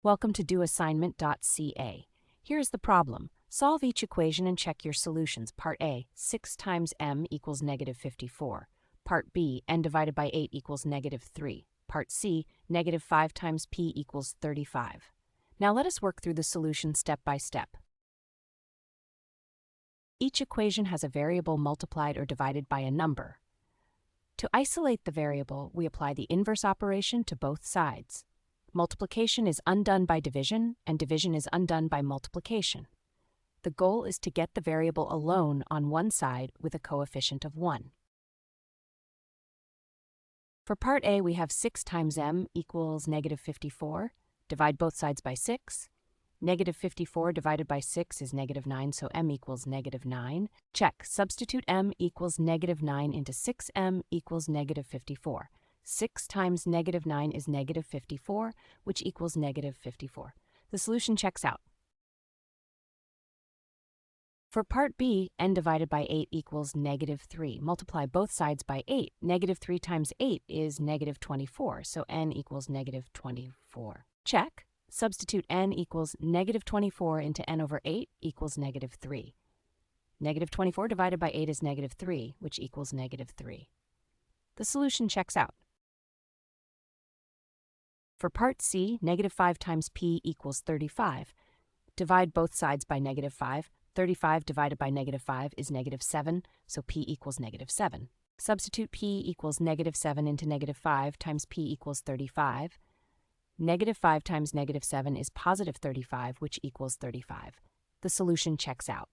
Welcome to doassignment-ca. Here's the problem. Solve each equation and check your solutions. Part A, 6 times m equals negative 54. Part B, n divided by 8 equals negative 3. Part C, negative 5 times p equals 35. Now let us work through the solution step by step. Each equation has a variable multiplied or divided by a number. To isolate the variable, we apply the inverse operation to both sides. Multiplication is undone by division, and division is undone by multiplication. The goal is to get the variable alone on one side with a coefficient of 1. For part A, we have 6 times m equals negative 54. Divide both sides by 6. Negative 54 divided by 6 is negative 9, so m equals negative 9. Check. Substitute m equals negative 9 into 6m equals negative 54. 6 times negative 9 is negative 54, which equals negative 54. The solution checks out. For part B, n divided by 8 equals negative 3. Multiply both sides by 8. Negative 3 times 8 is negative 24, so n equals negative 24. Check. Substitute n equals negative 24 into n over 8 equals negative 3. Negative 24 divided by 8 is negative 3, which equals negative 3. The solution checks out. For part C, negative 5 times p equals 35. Divide both sides by negative 5. 35 divided by negative 5 is negative 7, so p equals negative 7. Substitute p equals negative 7 into negative 5 times p equals 35. Negative 5 times negative 7 is positive 35, which equals 35. The solution checks out.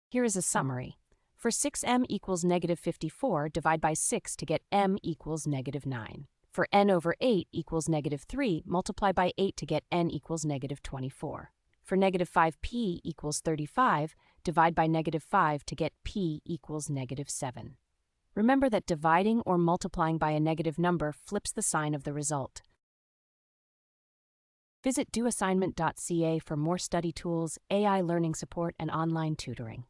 Here is a summary. For 6m equals negative 54, divide by 6 to get m equals negative 9. For n over 8 equals negative 3, multiply by 8 to get n equals negative 24. For negative 5p equals 35, divide by negative 5 to get p equals negative 7. Remember that dividing or multiplying by a negative number flips the sign of the result. Visit doassignment.ca for more study tools, AI learning support, and online tutoring.